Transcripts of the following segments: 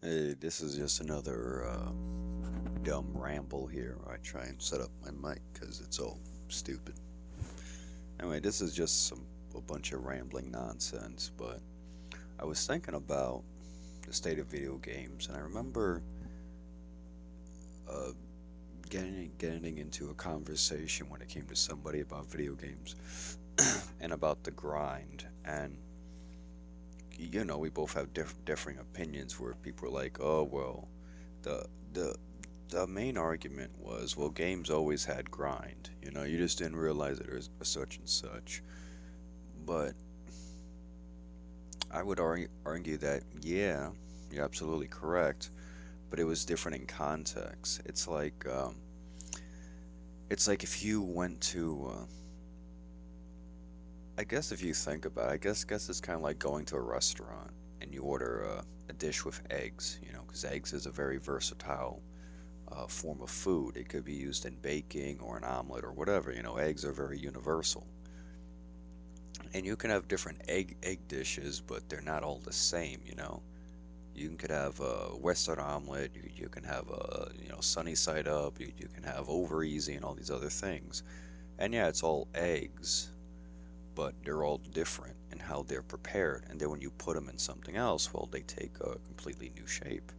Hey, this is just another dumb ramble here where I try and set up my mic because it's all stupid. Anyway, this is just a bunch of rambling nonsense, but I was thinking about the state of video games, and I remember uh, getting into a conversation when it came to somebody about video games and about the grind, and we both have differing opinions where people are like, oh well, the the the main argument was, well, games always had grind. You just didn't realize it was such and such. But I would argue that, yeah, you're absolutely correct, but it was different in context. It's like if you went to, I guess if you think about it, I guess it's kind of like going to a restaurant and you order a dish with eggs, because eggs is a very versatile form of food. It could be used in baking or an omelet or whatever. Eggs are very universal. And you can have different egg dishes, but they're not all the same. You could have a Western omelet. You can have a sunny side up. You can have over easy and all these other things. And yeah, it's all eggs, but they're all different in how they're prepared. And then when you put them in something else, well, they take a completely new shape.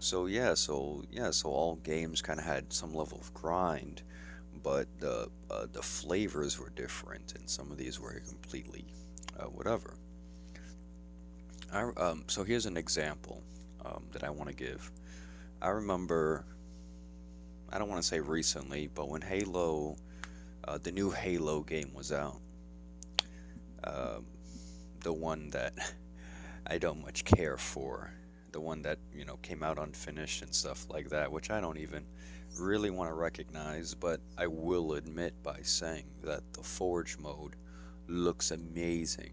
So all games kind of had some level of grind, but the flavors were different, and some of these were completely whatever. So here's an example that I want to give. I remember, I don't want to say recently, but when the new Halo game was out, um, the one that I don't much care for, the one that came out unfinished and stuff like that, which I don't even really want to recognize, but I will admit by saying that the Forge mode looks amazing.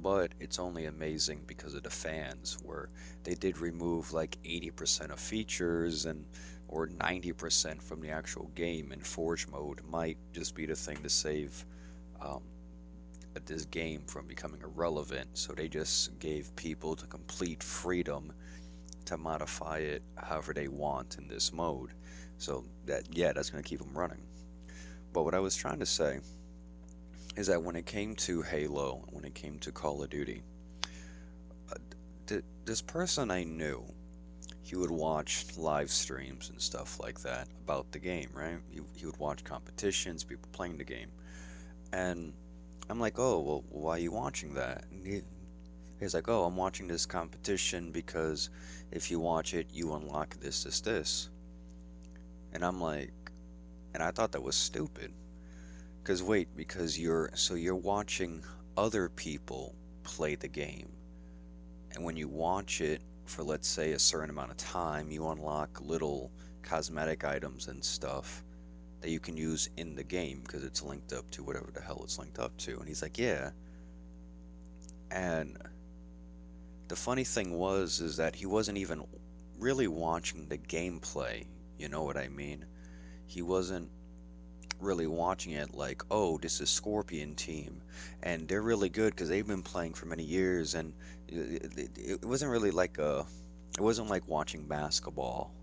But it's only amazing because of the fans, where they did remove like 80% of features and or 90% from the actual game, and Forge mode might just be the thing to save um, this game from becoming irrelevant. So they just gave people the complete freedom to modify it however they want in this mode. So that's going to keep them running. But what I was trying to say is that when it came to Halo, when it came to Call of Duty, uh, this person I knew, he would watch live streams and stuff like that about the game, right? He would watch competitions, people playing the game. And I'm like, oh, well, why are you watching that? And he's like, oh, I'm watching this competition because if you watch it, you unlock this. And I'm like, and I thought that was stupid. Because you're watching other people play the game. And when you watch it for, let's say, a certain amount of time, you unlock little cosmetic items and stuff that you can use in the game because it's linked up to whatever the hell it's linked up to. And he's like, yeah. And the funny thing is that he wasn't even really watching the gameplay. You know what I mean? He wasn't really watching it like, oh, this is Scorpion team, and they're really good because they've been playing for many years, and it wasn't really like it wasn't like watching basketball.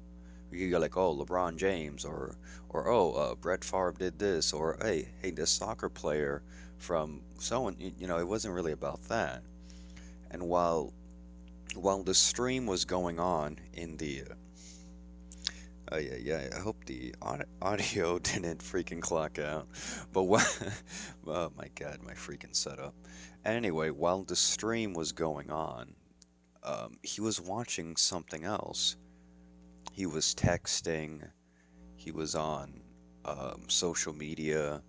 You're like, oh, LeBron James, or oh, Brett Favre did this, or hey, this soccer player from so and it wasn't really about that. And while the stream was going on in the oh yeah. I hope the audio didn't freaking clock out. But what? Oh my God, my freaking setup. Anyway, while the stream was going on, he was watching something else. He was texting. He was on social media.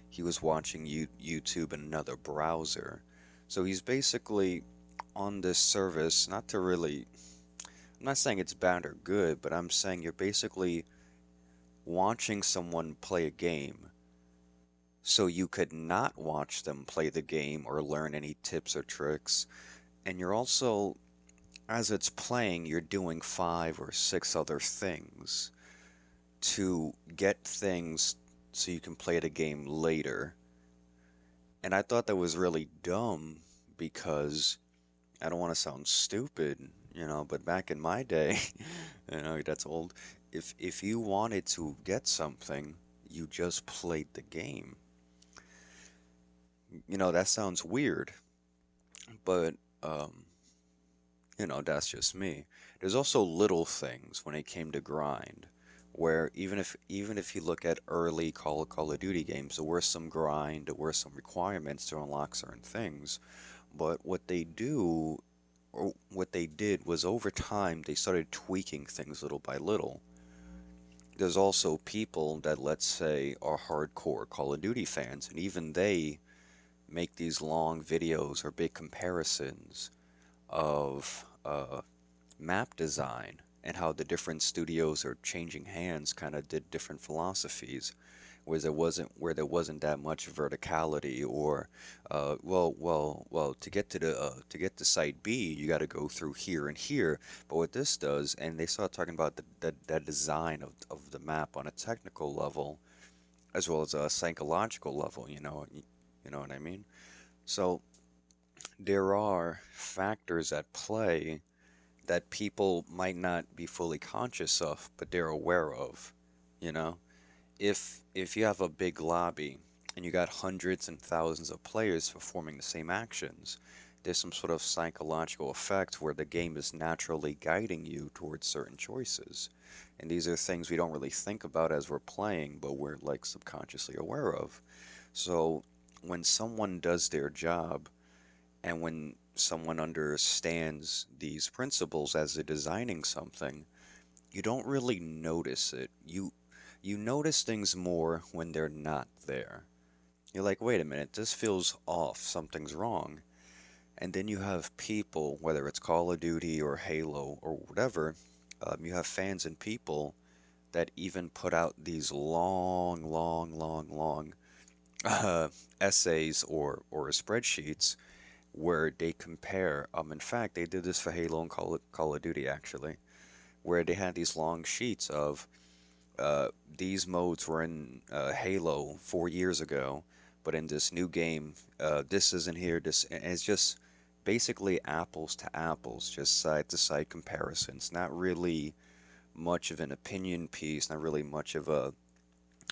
He was watching YouTube in another browser. So he's basically on this service, not to really. I'm not saying it's bad or good, but I'm saying you're basically watching someone play a game so you could not watch them play the game or learn any tips or tricks. And you're also, as it's playing, you're doing five or six other things to get things so you can play the game later. And I thought that was really dumb because I don't want to sound stupid, But back in my day, that's old. If you wanted to get something, you just played the game. That sounds weird, but um, that's just me. There's also little things when it came to grind, where even if you look at early Call of Duty games, there were some grind, there were some requirements to unlock certain things, but what they did was over time they started tweaking things little by little. There's also people that, let's say, are hardcore Call of Duty fans, and even they make these long videos or big comparisons of map design and how the different studios are changing hands, kind of did different philosophies, where there wasn't that much verticality or to get to site B you got to go through here and here. But what this does, and they start talking about the design of the map on a technical level as well as a psychological level, you know what I mean? So there are factors at play that people might not be fully conscious of, but they're aware of, you know? If you have a big lobby and you got hundreds and thousands of players performing the same actions, there's some sort of psychological effect where the game is naturally guiding you towards certain choices. And these are things we don't really think about as we're playing, but we're like subconsciously aware of. So when someone does their job and when someone understands these principles as they're designing something, you don't really notice it. You notice things more when they're not there. You're like, wait a minute, this feels off, something's wrong. And then you have people, whether it's Call of Duty or Halo or whatever, you have fans and people that even put out these long, long, long, long uh, essays or spreadsheets where they compare. In fact, they did this for Halo and Call of Duty actually, where they had these long sheets of these modes were in Halo 4 years ago, but in this new game, this isn't here. And it's just basically apples to apples, just side to side comparisons. Not really much of an opinion piece, not really much of a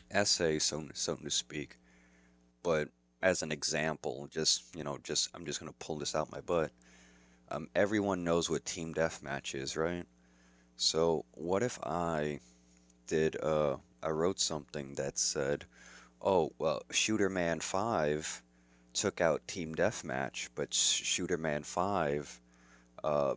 essay, so to speak. But as an example, just I'm just gonna pull this out my butt. Everyone knows what team deathmatch is, right? So what if I wrote something that said, "Oh, well, Shooter Man 5 took out Team Deathmatch, but Shooter Man 5 uh,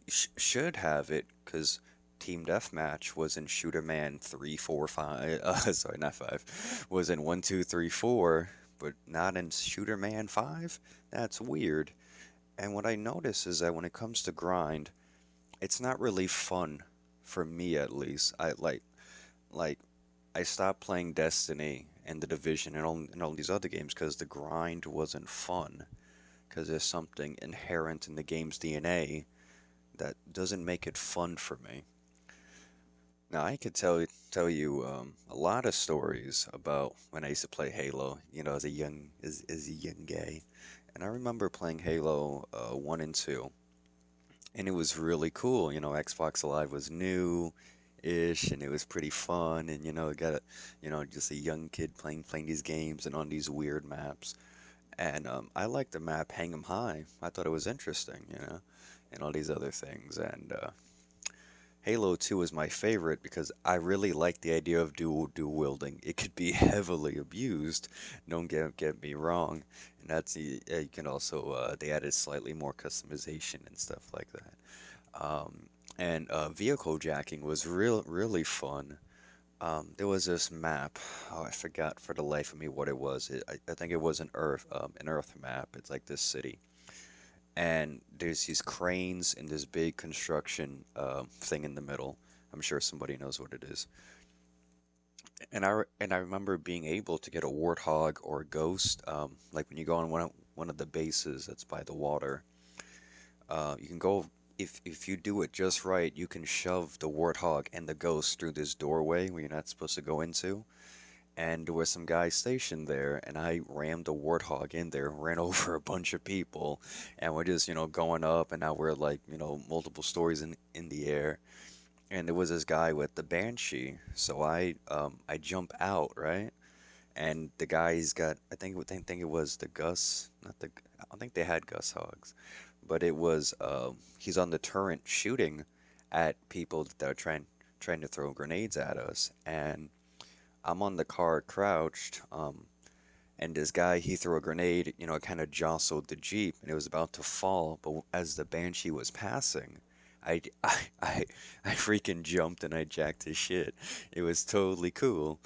should have it because Team Deathmatch was in Shooter Man 3, 4, 5. Sorry, not 5. Was in 1, 2, 3, 4, but not in Shooter Man 5? That's weird." And what I notice is that when it comes to grind, it's not really fun for me at least. Like I stopped playing Destiny and The Division and all these other games because the grind wasn't fun. Because there's something inherent in the game's DNA that doesn't make it fun for me. Now I could tell you a lot of stories about when I used to play Halo. As a young guy, and I remember playing Halo 1 and 2, and it was really cool. Xbox Live was new ish and it was pretty fun and got just a young kid playing these games and on these weird maps. And I liked the map Hang 'em High. I thought it was interesting, and all these other things. And Halo 2 is my favorite because I really like the idea of dual wielding. It could be heavily abused, don't get me wrong. And you can also they added slightly more customization and stuff like that. And vehicle jacking was really fun. There was this map. Oh, I forgot for the life of me what it was. I think it was an Earth map. It's like this city, and there's these cranes and this big construction thing in the middle. I'm sure somebody knows what it is. And I remember being able to get a warthog or a ghost. Like when you go on one of the bases that's by the water, you can go. If you do it just right, you can shove the warthog and the ghost through this doorway where you're not supposed to go into, and there was some guy stationed there, and I rammed a warthog in there, ran over a bunch of people, and we're just, going up, and now we're like, multiple stories in the air, and there was this guy with the Banshee, so I jump out, right? And the guy's got, I think it was the Gus, not the, I don't think they had Gus hogs, but it was, he's on the turret shooting at people that are trying to throw grenades at us, and I'm on the car crouched, and this guy, he threw a grenade, it kind of jostled the Jeep, and it was about to fall, but as the Banshee was passing, I, I, I freaking jumped and I jacked his shit. It was totally cool.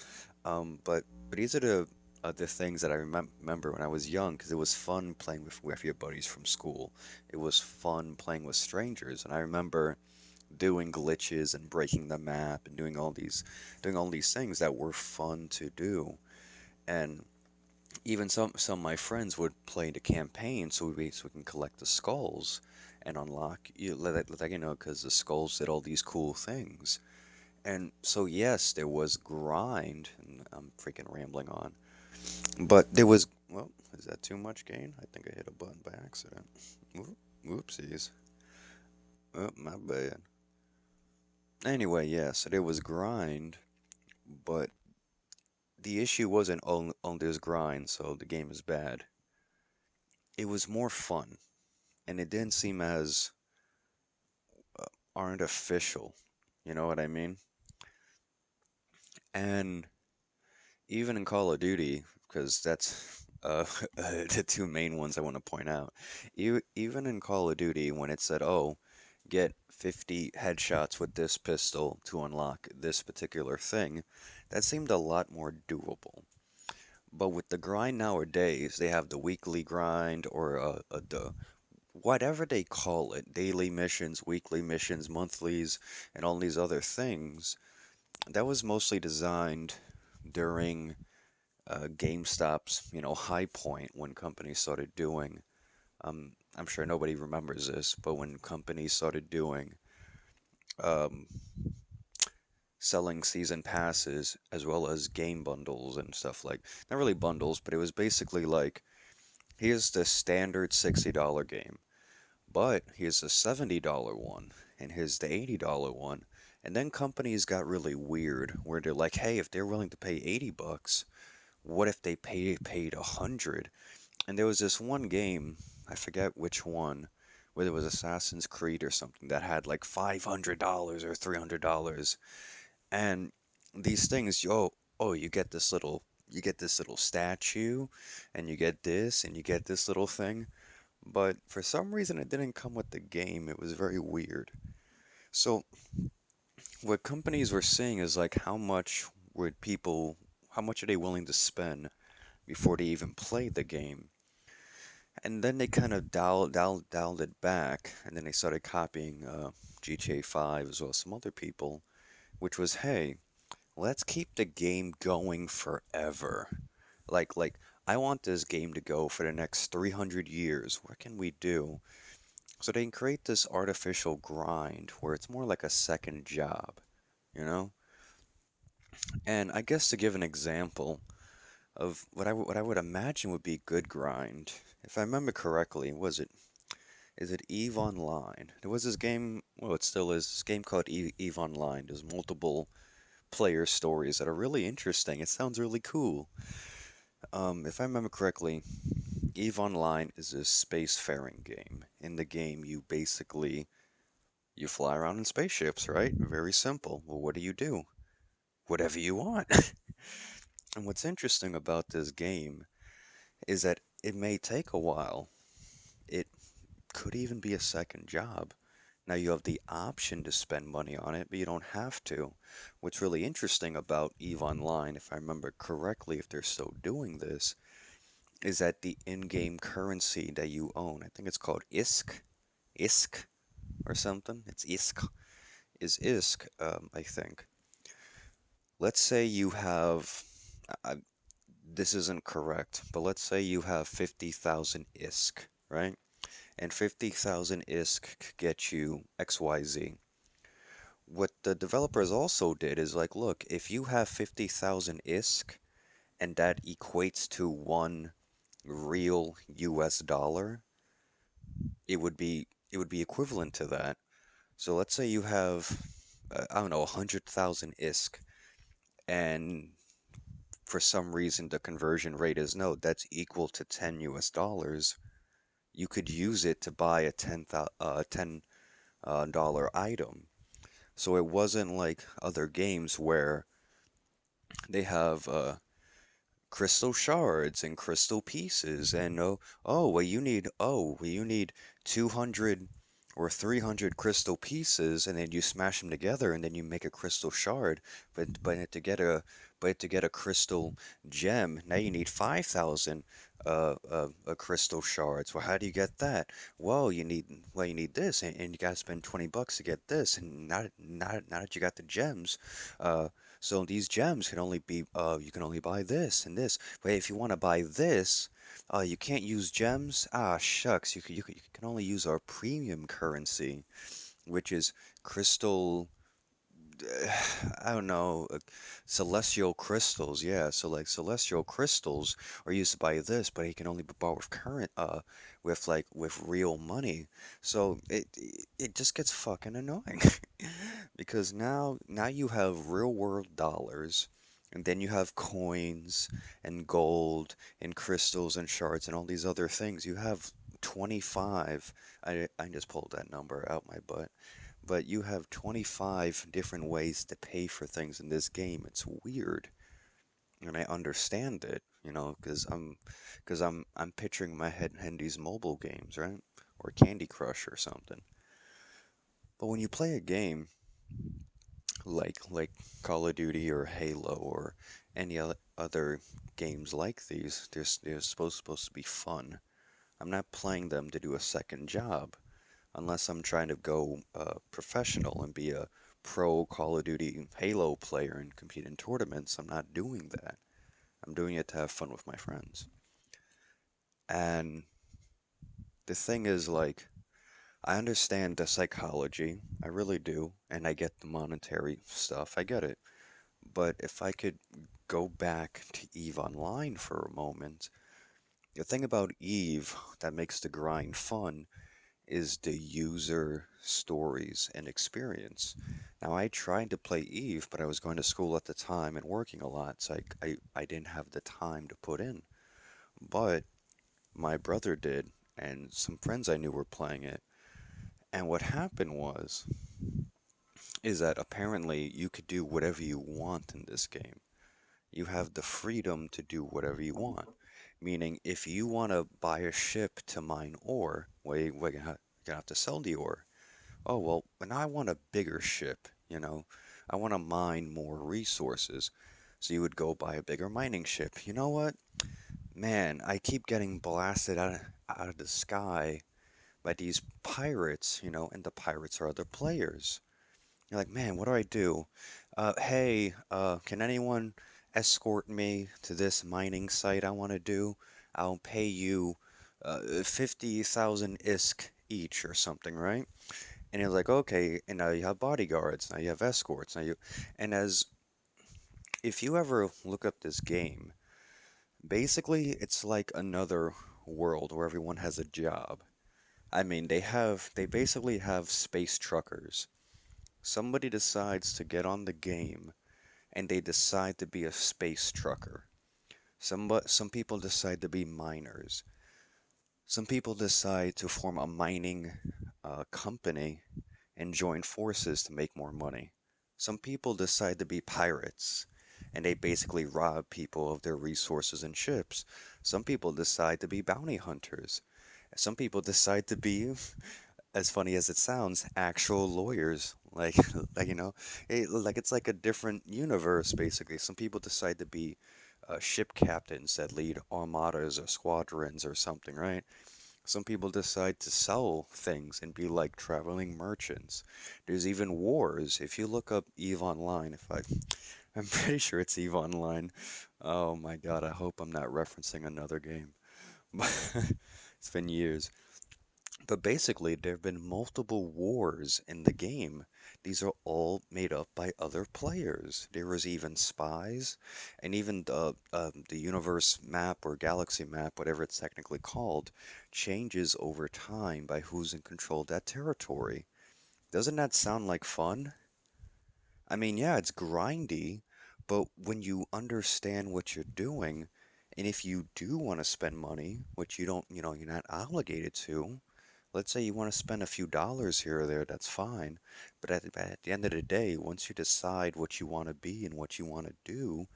But these are the things that I remember when I was young, because it was fun playing with your buddies from school. It was fun playing with strangers, and I remember doing glitches and breaking the map and doing all these things that were fun to do. And even some of my friends would play the campaign so we can collect the skulls and unlock because the skulls did all these cool things. And so yes, there was grind, and I'm freaking rambling on. But there was, well, is that too much gain? I think I hit a button by accident. Whoopsies. Oh, my bad. Anyway, yes, so there was grind, but the issue wasn't on this grind, so the game is bad. It was more fun, and it didn't seem as artificial. You know what I mean? And even in Call of Duty, because that's the two main ones I want to point out. Even in Call of Duty, when it said, "Oh, get 50 headshots with this pistol to unlock this particular thing," that seemed a lot more doable. But with the grind nowadays, they have the weekly grind or the whatever they call it, daily missions, weekly missions, monthlies, and all these other things. That was mostly designed during GameStop's, high point when companies started doing. I'm sure nobody remembers this, but when companies started doing um, selling season passes as well as game bundles and stuff like, not really bundles, but it was basically like, here's the standard $60 game, but here's a $70 one, and here's the $80 one. And then companies got really weird where they're like, hey, if they're willing to pay 80 bucks, what if they paid 100? And there was this one game, I forget which one, whether it was Assassin's Creed or something that had like $500 or $300. And these things, you get this little statue, and you get this, and you get this little thing. But for some reason, it didn't come with the game. It was very weird. So what companies were seeing is like, how much are they willing to spend before they even play the game? And then they kind of dialed it back, and then they started copying GTA 5 as well as some other people, which was, hey, let's keep the game going forever. Like I want this game to go for the next 300 years. What can we do? So they can create this artificial grind where it's more like a second job, you know? And I guess to give an example of what I would imagine would be good grind, if I remember correctly, is it Eve Online? There was this game, well, it still is, this game called Eve Online. There's multiple player stories that are really interesting. It sounds really cool. If I remember correctly, Eve Online is a spacefaring game. In the game, you fly around in spaceships, right? Very simple. Well, what do? Whatever you want. And what's interesting about this game is that it may take a while. It could even be a second job. Now you have the option to spend money on it, but you don't have to. What's really interesting about EVE Online, if I remember correctly, if they're still doing this, is that the in-game currency that you own, I think it's called ISK or something. It's ISK, I think. Let's say you have, I, this isn't correct, but let's say you have 50,000 ISK, right? And 50,000 ISK could get you XYZ. What the developers also did is like, look, if you have 50,000 ISK, and that equates to one real US dollar, it would be equivalent to that. So let's say you have I don't know 100,000 ISK, and for some reason the conversion rate is no, that's equal to 10 US dollars. You could use it to buy a $10 item. So it wasn't like other games where they have crystal shards and crystal pieces and well you need 200 or 300 crystal pieces, and then you smash them together and then you make a crystal shard. But to get a crystal gem, now you need 5,000 crystal shards. Well, how do you get that? Well you need this, and you gotta spend 20 bucks to get this, and not that you got the gems. Uh so these gems can only be you can only buy this and this. But if you want to buy this, you can't use gems. Ah, shucks. You can only use our premium currency, which is crystal. I don't know, celestial crystals. Yeah, so like celestial crystals are used to buy this, but it can only be bought with with real money. So it just gets fucking annoying because now you have real world dollars, and then you have coins and gold and crystals and shards and all these other things. You have 25. I just pulled that number out my butt, but you have 25 different ways to pay for things in this game. It's weird, and I understand it, because I'm picturing in my head in these mobile games, right? Or Candy Crush or something. But when you play a game like Call of Duty or Halo or any other games like these, they're supposed to be fun. I'm not playing them to do a second job. Unless I'm trying to go professional and be a pro Call of Duty Halo player and compete in tournaments, I'm not doing that. I'm doing it to have fun with my friends. And the thing is, like, I understand the psychology, I really do, and I get the monetary stuff, I get it. But if I could go back to EVE Online for a moment, the thing about EVE that makes the grind fun is the user stories and experience. Now, I tried to play Eve, but I was going to school at the time and working a lot, so I didn't have the time to put in. But my brother did, and some friends I knew were playing it. And what happened is that apparently you could do whatever you want in this game. You have the freedom to do whatever you want. Meaning, if you want to buy a ship to mine ore, well, you're gonna have to sell the ore. Oh, well, but now I want a bigger ship, you know. I want to mine more resources. So you would go buy a bigger mining ship. You know what? Man, I keep getting blasted out of the sky by these pirates, and the pirates are other players. You're like, man, what do I do? Hey, can anyone escort me to this mining site I want to do? I'll pay you 50,000 ISK each or something, right? And he was like, okay, and now you have bodyguards, now you have escorts, and as if you ever look up this game, basically it's like another world where everyone has a job. I mean, they basically have space truckers. Somebody decides to get on the game and they decide to be a space trucker. Some people decide to be miners. Some people decide to form a mining company and join forces to make more money. Some people decide to be pirates and they basically rob people of their resources and ships. Some people decide to be bounty hunters. Some people decide to be, as funny as it sounds, actual lawyers. Like, like it's like a different universe basically. Some people decide to be ship captains that lead armadas or squadrons or something, right? Some people decide to sell things and be like traveling merchants. There's even wars. If you look up EVE Online, I'm pretty sure it's EVE Online. Oh my God, I hope I'm not referencing another game. But it's been years. But basically, there have been multiple wars in the game. These are all made up by other players. There was even spies, and even the universe map or galaxy map, whatever it's technically called, changes over time by who's in control of that territory. Doesn't that sound like fun? I mean, yeah, it's grindy, but when you understand what you're doing, and if you do want to spend money, which you don't, you're not obligated to, let's say you want to spend a few dollars here or there, that's fine. But at the end of the day, once you decide what you want to be and what you want to do,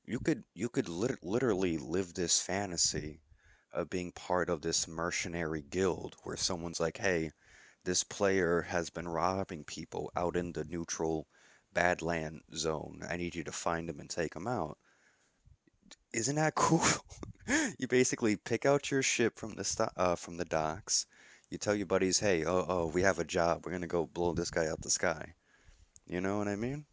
you could literally live this fantasy of being part of this mercenary guild where someone's like, hey, this player has been robbing people out in the neutral Badland zone. I need you to find them and take them out. Isn't that cool? You basically pick out your ship from from the docks. You tell your buddies, "Hey, we have a job. We're gonna go blow this guy out the sky." You know what I mean?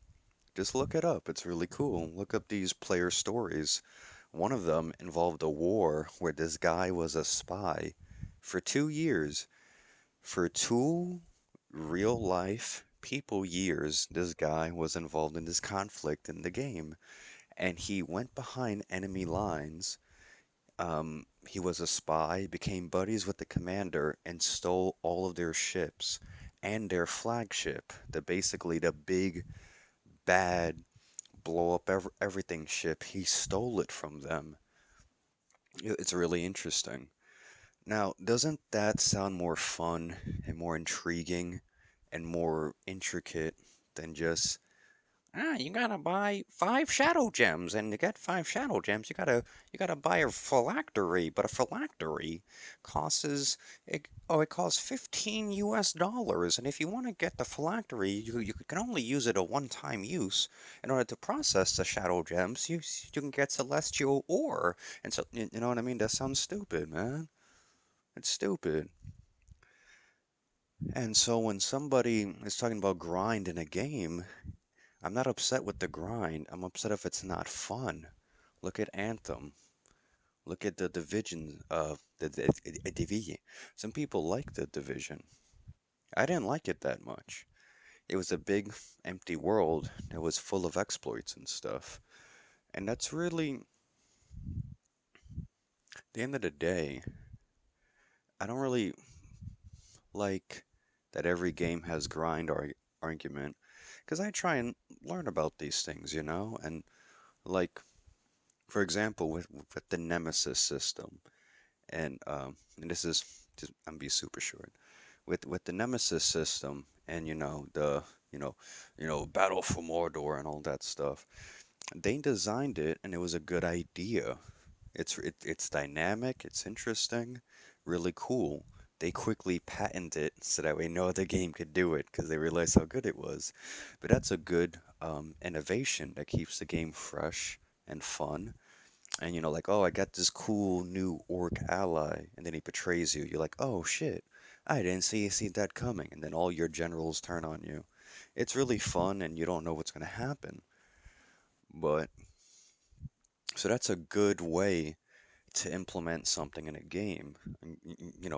Just look it up. It's really cool. Look up these player stories. One of them involved a war where this guy was a spy for 2 years. For two real life people years, this guy was involved in this conflict in the game, and he went behind enemy lines. He was a spy, became buddies with the commander, and stole all of their ships and their flagship, the big bad blow up everything ship. He stole it from them. It's really interesting. Now, doesn't that sound more fun and more intriguing and more intricate than just you gotta buy 5 shadow gems, and to get 5 shadow gems, you gotta buy a phylactery, but a phylactery it costs 15 US dollars, and if you want to get the phylactery, you can only use it a one-time use. In order to process the shadow gems, you can get celestial ore, and so you know what I mean. That sounds stupid, man. It's stupid. And so when somebody is talking about grind in a game, I'm not upset with the grind. I'm upset if it's not fun. Look at Anthem. Look at the division of the division. Some people like the division. I didn't like it that much. It was a big empty world that was full of exploits and stuff. And that's really the end of the day. I don't really like that every game has grind argument because I try and learn about these things, and like for example with the Nemesis system. And this is just I'm be super short with the Nemesis system, and the you know Battle for Mordor and all that stuff. They designed it, and it was a good idea. It's dynamic, it's interesting, really cool. They quickly patented it so that way no other game could do it because they realized how good it was. But that's a good innovation that keeps the game fresh and fun. And like, oh, I got this cool new orc ally, and then he betrays you. You're like, oh shit, I didn't see that coming, and then all your generals turn on you. It's really fun, and you don't know what's gonna happen. But so that's a good way to implement something in a game,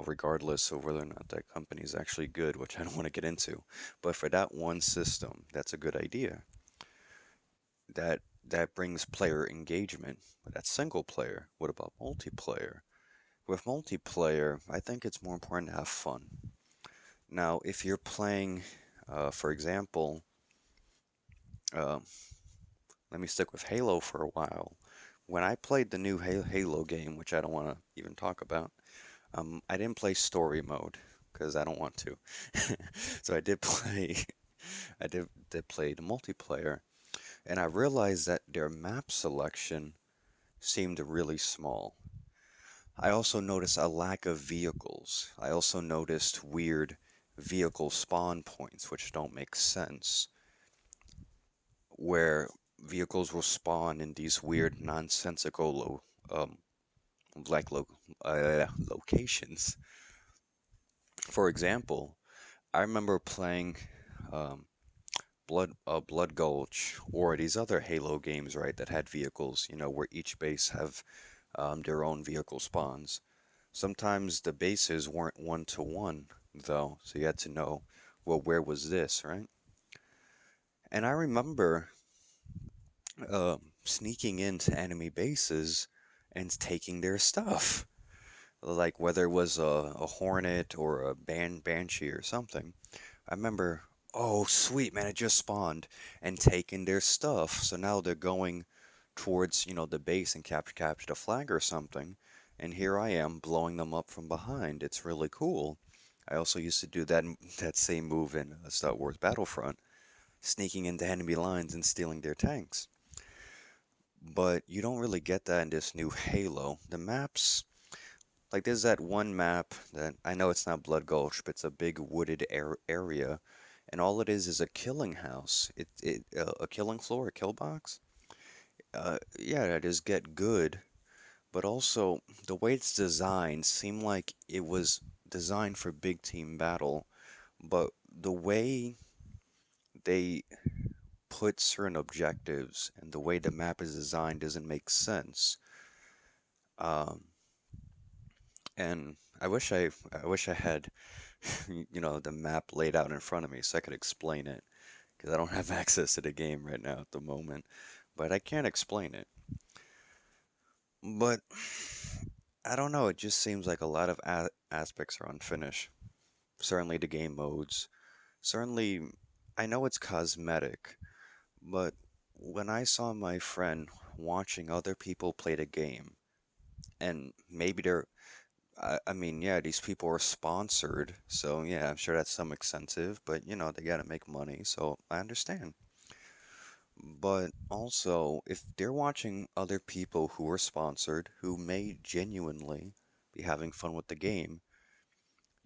regardless of whether or not that company is actually good, which I don't want to get into. But for that one system, that's a good idea. That brings player engagement. But that's single player. What about multiplayer? With multiplayer, I think it's more important to have fun. Now, if you're playing, for example, uh, let me stick with Halo for a while. When I played the new Halo game, which I don't want to even talk about, I didn't play story mode because I don't want to. So I did play the multiplayer, and I realized that their map selection seemed really small. I also noticed a lack of vehicles. I also noticed weird vehicle spawn points, which don't make sense, where vehicles will spawn in these weird, nonsensical like locations. For example, I remember playing um, Blood Gulch or these other Halo games, right, that had vehicles, where each base have their own vehicle spawns. Sometimes the bases weren't one to one, though, so you had to know, well, where was this, right? And I remember sneaking into enemy bases and taking their stuff, like whether it was a hornet or a banshee or something. I remember, oh sweet man, it just spawned, and taking their stuff. So now they're going towards, the base and capture the flag or something. And here I am blowing them up from behind. It's really cool. I also used to do that same move in Star Wars Battlefront, sneaking into enemy lines and stealing their tanks. But you don't really get that in this new Halo. The maps, like there's that one map that I know it's not Blood Gulch, but it's a big wooded area, and all it is a killing house. A killing floor, a kill box. Yeah, that is get good, but also the way it's designed seemed like it was designed for big team battle, but the way they put certain objectives and the way the map is designed doesn't make sense. Um, and I wish I had, the map laid out in front of me so I could explain it, because I don't have access to the game right now at the moment. But I can't explain it. But I don't know, it just seems like a lot of aspects are unfinished. Certainly the game modes. Certainly, I know it's cosmetic, but when I saw my friend watching other people play the game, and maybe I mean, yeah, these people are sponsored, so yeah, I'm sure that's some incentive, but they gotta make money, so I understand. But also, if they're watching other people who are sponsored, who may genuinely be having fun with the game,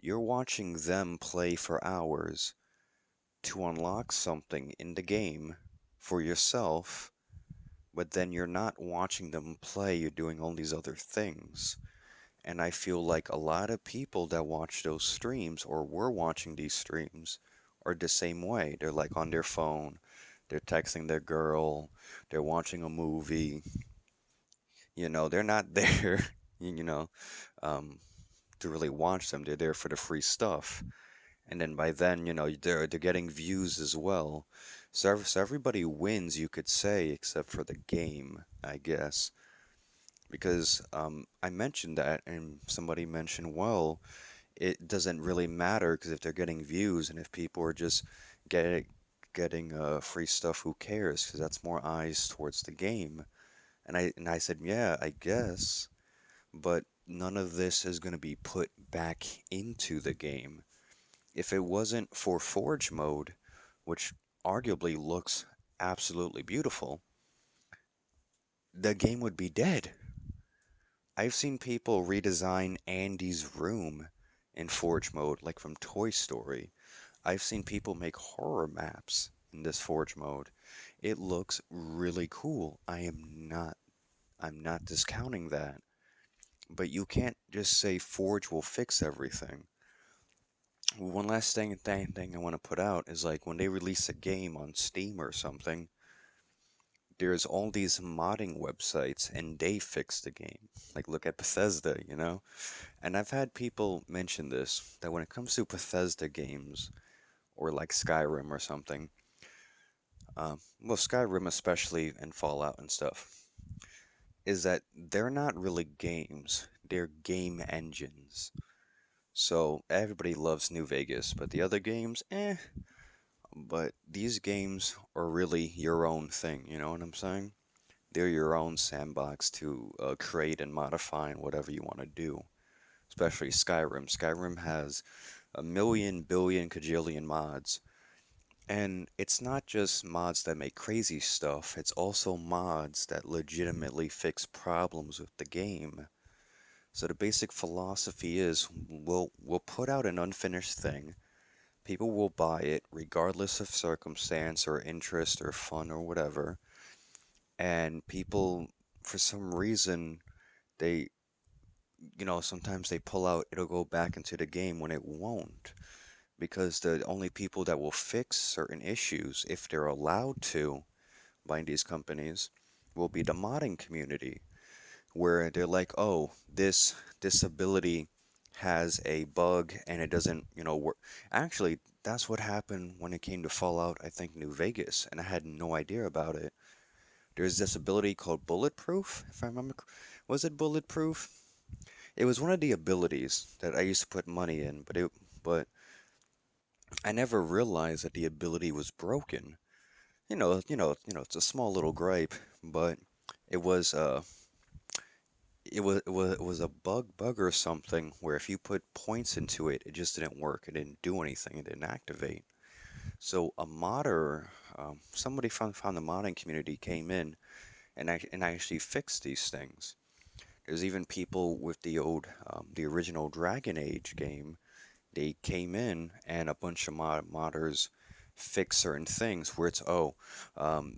you're watching them play for hours to unlock something in the game for yourself, but then you're not watching them play, you're doing all these other things. And I feel like a lot of people that watch those streams or were watching these streams are the same way. They're like on their phone, they're texting their girl, they're watching a movie, they're not there, you know, um, to really watch them. They're there for the free stuff. And then by then, they're getting views as well. So everybody wins, you could say, except for the game, I guess. Because I mentioned that, and somebody mentioned, well, it doesn't really matter because if they're getting views and if people are just getting free stuff, who cares? Because that's more eyes towards the game. And I said, yeah, I guess, but none of this is going to be put back into the game. If it wasn't for Forge mode, which arguably looks absolutely beautiful, the game would be dead. I've seen people redesign Andy's room in Forge mode, like from Toy Story. I've seen people make horror maps in this Forge mode. It looks really cool. I'm not discounting that. But you can't just say Forge will fix everything. One last thing I want to put out is like when they release a game on Steam or something, there's all these modding websites and they fix the game. Like look at Bethesda. And I've had people mention this that when it comes to Bethesda games or like Skyrim or something, well, Skyrim especially and Fallout and stuff, is that they're not really games, they're game engines. So everybody loves New Vegas, but the other games, eh. But these games are really your own thing, you know what I'm saying? They're your own sandbox to create and modify and whatever you want to do. Especially Skyrim. Skyrim has a million, billion, cajillion mods. And it's not just mods that make crazy stuff, it's also mods that legitimately fix problems with the game. So the basic philosophy is we'll put out an unfinished thing. People will buy it regardless of circumstance or interest or fun or whatever. And people, for some reason, they, sometimes they pull out, it'll go back into the game when it won't. Because the only people that will fix certain issues, if they're allowed to by these companies, will be the modding community, where they're like, oh, this ability has a bug and it doesn't, work. Actually, that's what happened when it came to Fallout, I think New Vegas, and I had no idea about it. There's this ability called Bulletproof, if I remember. Was it Bulletproof? It was one of the abilities that I used to put money in, but I never realized that the ability was broken. It's a small little gripe, but it was it was a bug or something where if you put points into it, it just didn't work. It didn't do anything. It didn't activate. So a modder, somebody found the modding community came in and actually fixed these things. There's even people with the original Dragon Age game. They came in and a bunch of modders fix certain things where it's, oh,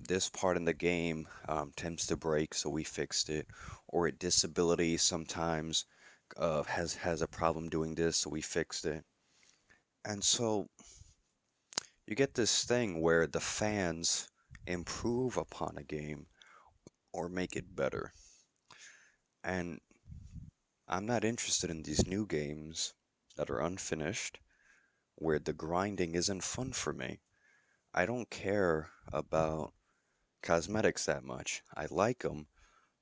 this part in the game tends to break, so we fixed it, or a disability sometimes has a problem doing this, so we fixed it. And so you get this thing where the fans improve upon a game or make it better. And I'm not interested in these new games that are unfinished where the grinding isn't fun for me. I don't care about cosmetics that much. I like them,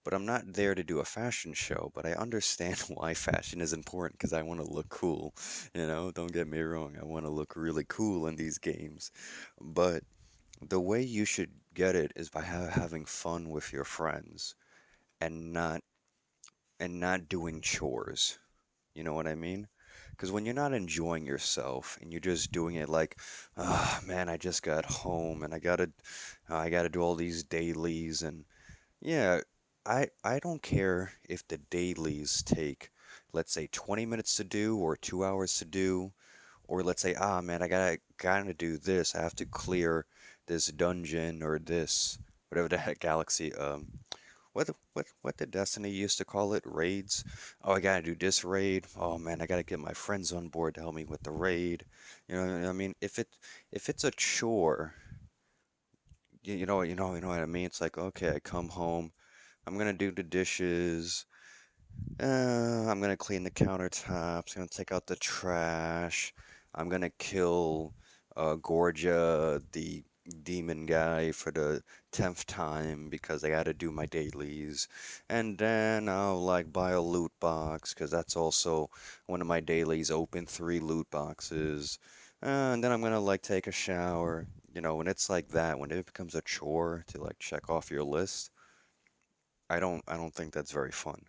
but I'm not there to do a fashion show. But I understand why fashion is important because I want to look cool. Don't get me wrong. I want to look really cool in these games. But the way you should get it is by having fun with your friends and not doing chores. You know what I mean? Because when you're not enjoying yourself and you're just doing it like, ah, man, I just got home and I gotta do all these dailies and yeah, I don't care if the dailies take, let's say, 20 minutes to do or 2 hours to do, or let's say, ah, man, I gotta do this. I have to clear this dungeon or this whatever the heck galaxy what did Destiny used to call it? Raids? Oh, I gotta do this raid. Oh man, I gotta get my friends on board to help me with the raid. I mean? If it's a chore, you know what I mean? It's like, okay, I come home, I'm gonna do the dishes, I'm gonna clean the countertops, I'm gonna take out the trash, I'm gonna kill Gorgia, the demon guy, for the 10th time because I gotta do my dailies. And then I'll like buy a loot box because that's also one of my dailies, open 3 loot boxes. And then I'm gonna like take a shower. When it's like that, when it becomes a chore to like check off your list, I don't think that's very fun,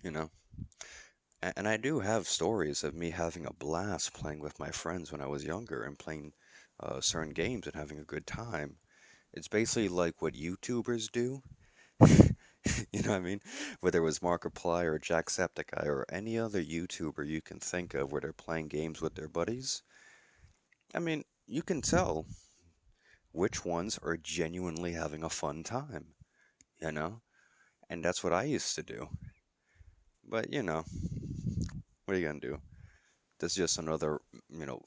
you know? And I do have stories of me having a blast playing with my friends when I was younger and playing certain games and having a good time. It's basically like what YouTubers do. You know what I mean? Whether it was Markiplier or Jacksepticeye or any other YouTuber you can think of where they're playing games with their buddies. I mean, you can tell which ones are genuinely having a fun time, you know? And that's what I used to do. But, what are you gonna do? This is just another,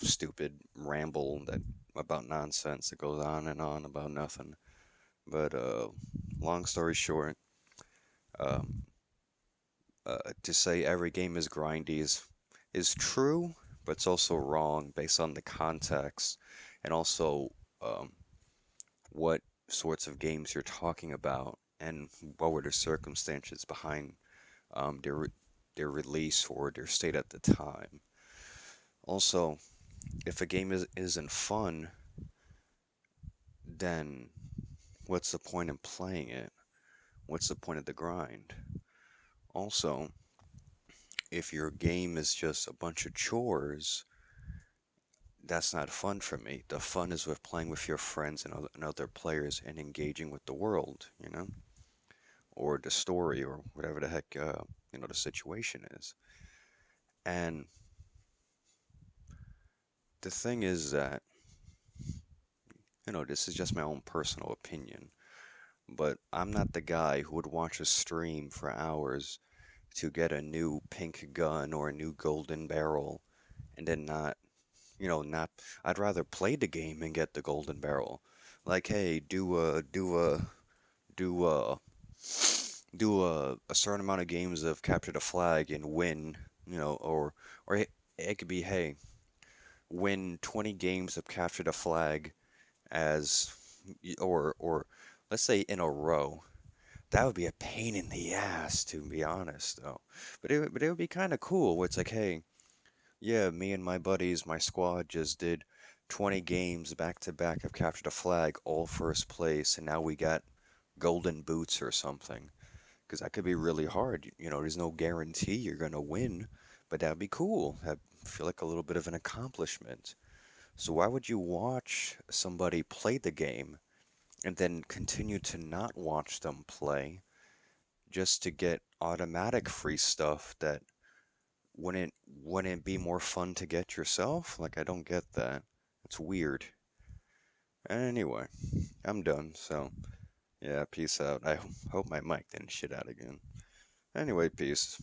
stupid ramble that about nonsense that goes on and on about nothing. But long story short, um, to say every game is grindy is true, but it's also wrong based on the context and also um, what sorts of games you're talking about and what were the circumstances behind their release or their state at the time. Also, if a game isn't fun, then what's the point in playing it? What's the point of the grind? Also, if your game is just a bunch of chores, that's not fun for me. The fun is with playing with your friends and other players and engaging with the world, or the story or whatever the heck the situation is. And the thing is that this is just my own personal opinion, but I'm not the guy who would watch a stream for hours to get a new pink gun or a new golden barrel and then not. I'd rather play the game and get the golden barrel. Like, hey, do a do a certain amount of games of capture the flag and win, or it could be, hey, win 20 games of capture the flag as, or let's say in a row. That would be a pain in the ass, to be honest, though. But it would be kind of cool. Where it's like, hey, yeah, me and my buddies, my squad just did 20 games back to back of capture the flag, all first place, and now we got golden boots or something. Because that could be really hard. There's no guarantee you're gonna win, but that'd be cool. I feel like a little bit of an accomplishment. So why would you watch somebody play the game and then continue to not watch them play just to get automatic free stuff that wouldn't be more fun to get yourself? Like, I don't get that. It's weird. Anyway, I'm done. So, yeah, peace out. I hope my mic didn't shit out again. Anyway, peace.